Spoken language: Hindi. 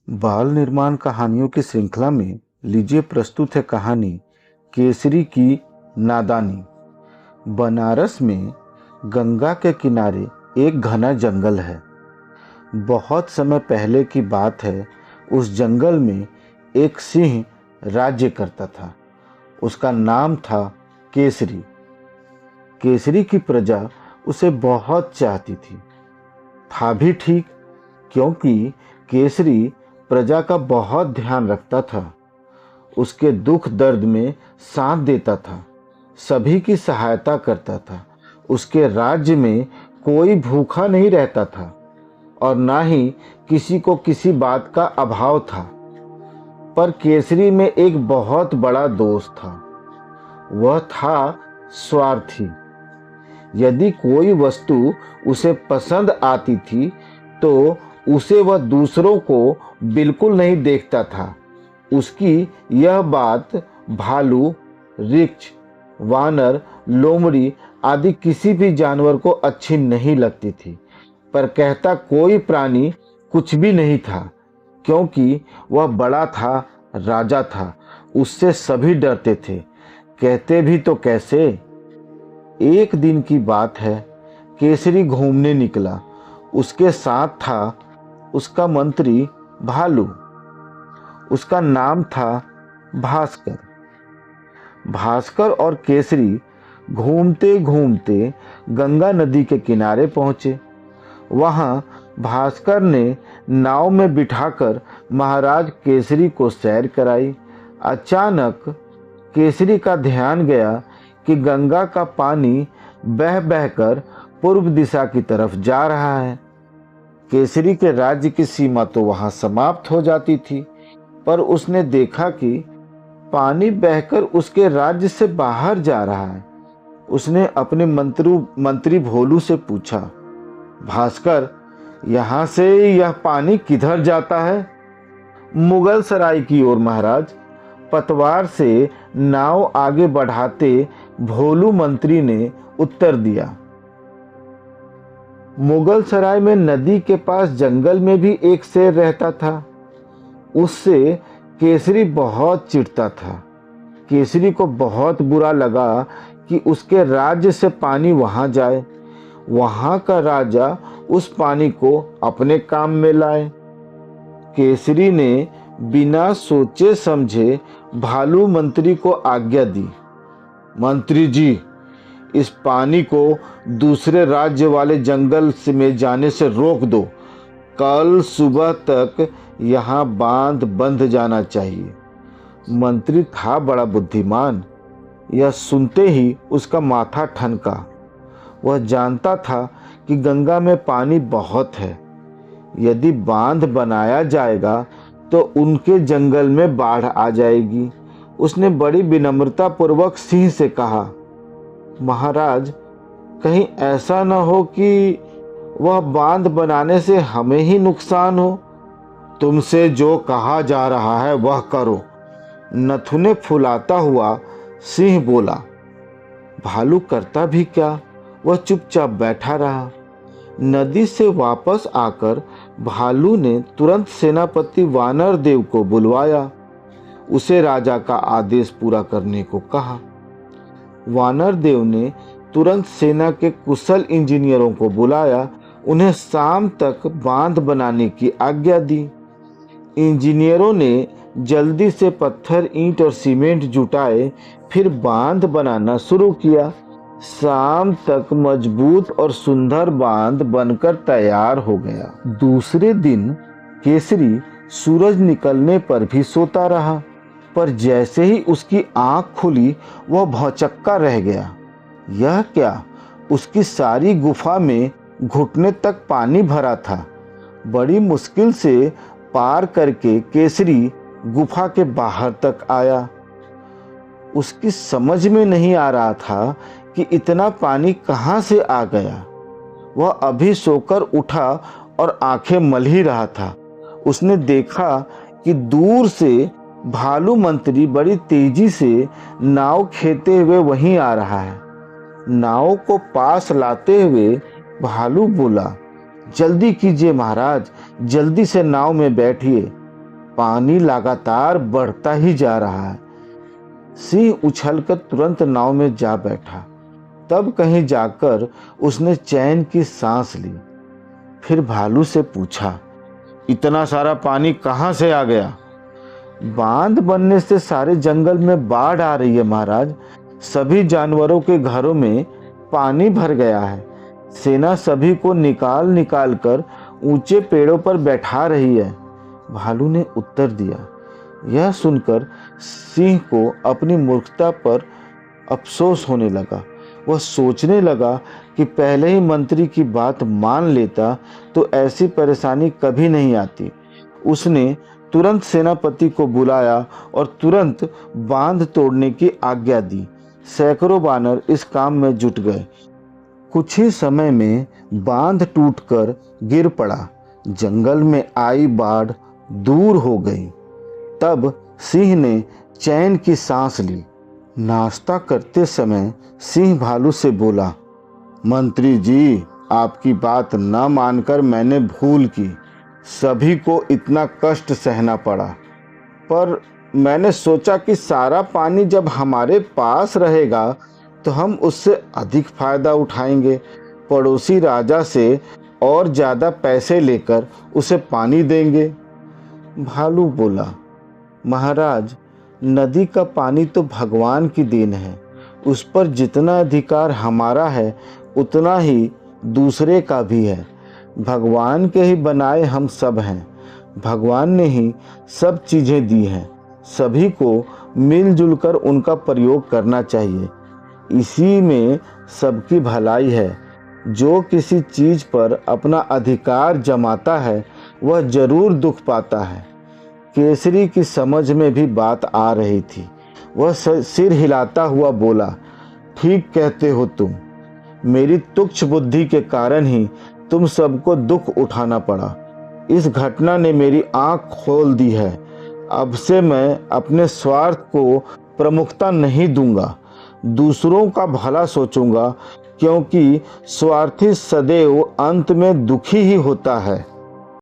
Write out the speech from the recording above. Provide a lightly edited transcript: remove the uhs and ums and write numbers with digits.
बाल निर्माण कहानियों की श्रृंखला में लीजिए प्रस्तुत है कहानी केसरी की नादानी। बनारस में गंगा के किनारे एक घना जंगल है। बहुत समय पहले की बात है। उस जंगल में एक सिंह राज्य करता था। उसका नाम था केसरी। केसरी की प्रजा उसे बहुत चाहती थी। था भी ठीक, क्योंकि केसरी प्रजा का बहुत ध्यान रखता था। उसके दुख दर्द में साथ देता था, सभी की सहायता करता था। उसके राज्य में कोई भूखा नहीं रहता था और ना ही किसी को किसी बात का अभाव था। पर केसरी में एक बहुत बड़ा दोष था। वह था स्वार्थी। यदि कोई वस्तु उसे पसंद आती थी तो उसे वह दूसरों को बिल्कुल नहीं देखता था। उसकी यह बात भालू, रिक्छ, वानर, लोमड़ी आदि किसी भी जानवर को अच्छी नहीं लगती थी। पर कहता कोई प्राणी कुछ भी नहीं था, क्योंकि वह बड़ा था, राजा था। उससे सभी डरते थे। कहते भी तो कैसे। एक दिन की बात है। केसरी घूमने निकला। उसके साथ था उसका मंत्री भालू। उसका नाम था भास्कर। भास्कर और केसरी घूमते घूमते गंगा नदी के किनारे पहुंचे। वहां भास्कर ने नाव में बिठाकर महाराज केसरी को सैर कराई। अचानक केसरी का ध्यान गया कि गंगा का पानी बह बहकर पूर्व दिशा की तरफ जा रहा है। केसरी के राज्य की सीमा तो वहां समाप्त हो जाती थी, पर उसने देखा कि पानी बहकर उसके राज्य से बाहर जा रहा है। उसने अपने मंत्री भोलू से पूछा, भास्कर, यहां से यह पानी किधर जाता है? मुगल सराय की ओर महाराज। पतवार से नाव आगे बढ़ाते भोलू मंत्री ने उत्तर दिया। मुगल सराय में नदी के पास जंगल में भी एक शेर रहता था। उससे केसरी बहुत चिढ़ता था। केसरी को बहुत बुरा लगा कि उसके राज्य से पानी वहां जाए। वहां का राजा उस पानी को अपने काम में लाए। केसरी ने बिना सोचे समझे भालू मंत्री को आज्ञा दी, मंत्री जी, इस पानी को दूसरे राज्य वाले जंगल में जाने से रोक दो। कल सुबह तक यहाँ बांध बंध जाना चाहिए। मंत्री था बड़ा बुद्धिमान। यह सुनते ही उसका माथा ठनका। वह जानता था कि गंगा में पानी बहुत है। यदि बांध बनाया जाएगा तो उनके जंगल में बाढ़ आ जाएगी। उसने बड़ी विनम्रता पूर्वक सिंह से कहा, महाराज, कहीं ऐसा न हो कि वह बांध बनाने से हमें ही नुकसान हो। तुमसे जो कहा जा रहा है वह करो, नथुने फुलाता हुआ सिंह बोला। भालू करता भी क्या, वह चुपचाप बैठा रहा। नदी से वापस आकर भालू ने तुरंत सेनापति वानर देव को बुलवाया। उसे राजा का आदेश पूरा करने को कहा। वानर देव ने तुरंत सेना के कुशल इंजीनियरों को बुलाया। उन्हें शाम तक बांध बनाने की आज्ञा दी। इंजीनियरों ने जल्दी से पत्थर, ईंट और सीमेंट जुटाए, फिर बांध बनाना शुरू किया। शाम तक मजबूत और सुंदर बांध बनकर तैयार हो गया। दूसरे दिन केसरी सूरज निकलने पर भी सोता रहा, पर जैसे ही उसकी आंख खुली वह भौचक्का रह गया। यह क्या, उसकी सारी गुफा में घुटने तक पानी भरा था। बड़ी मुश्किल से पार करके केसरी गुफा के बाहर तक आया। उसकी समझ में नहीं आ रहा था कि इतना पानी कहां से आ गया। वह अभी सोकर उठा और आंखें मल ही रहा था। उसने देखा कि दूर से भालू मंत्री बड़ी तेजी से नाव खेते हुए वहीं आ रहा है। नाव को पास लाते हुए भालू बोला, जल्दी कीजिए महाराज, जल्दी से नाव में बैठिए। पानी लगातार बढ़ता ही जा रहा है। सिंह उछलकर तुरंत नाव में जा बैठा। तब कहीं जाकर उसने चैन की सांस ली। फिर भालू से पूछा, इतना सारा पानी कहाँ से आ गया? बांध बनने से सारे जंगल में बाढ़ आ रही है महाराज। सभी जानवरों के घरों में पानी भर गया है। सेना सभी को निकाल निकाल कर ऊंचे पेड़ों पर बैठा रही है, भालू ने उत्तर दिया। यह सुनकर सिंह को अपनी मूर्खता पर अफसोस होने लगा। वह सोचने लगा कि पहले ही मंत्री की बात मान लेता तो ऐसी परेशानी कभी नहीं आती। उसने तुरंत सेनापति को बुलाया और तुरंत बांध तोड़ने की आज्ञा दी। सैकड़ों बानर इस काम में जुट गए। कुछ ही समय में बांध टूटकर गिर पड़ा। जंगल में आई बाढ़ दूर हो गई। तब सिंह ने चैन की सांस ली। नाश्ता करते समय सिंह भालू से बोला, मंत्री जी, आपकी बात न मानकर मैंने भूल की। सभी को इतना कष्ट सहना पड़ा, पर मैंने सोचा कि सारा पानी जब हमारे पास रहेगा तो हम उससे अधिक फायदा उठाएंगे। पड़ोसी राजा से और ज़्यादा पैसे लेकर उसे पानी देंगे। भालू बोला, महाराज, नदी का पानी तो भगवान की देन है। उस पर जितना अधिकार हमारा है उतना ही दूसरे का भी है। भगवान के ही बनाए हम सब हैं। भगवान ने ही सब चीज़ें दी हैं। सभी को मिलजुल कर उनका प्रयोग करना चाहिए। इसी में सबकी भलाई है। जो किसी चीज़ पर अपना अधिकार जमाता है वह जरूर दुख पाता है। केसरी की समझ में भी बात आ रही थी। वह सिर हिलाता हुआ बोला, ठीक कहते हो तुम। मेरी तुच्छ बुद्धि के कारण ही तुम सबको दुख उठाना पड़ा। इस घटना ने मेरी आंख खोल दी है। अब से मैं अपने स्वार्थ को प्रमुखता नहीं दूंगा, दूसरों का भला सोचूंगा, क्योंकि स्वार्थी सदैव अंत में दुखी ही होता है।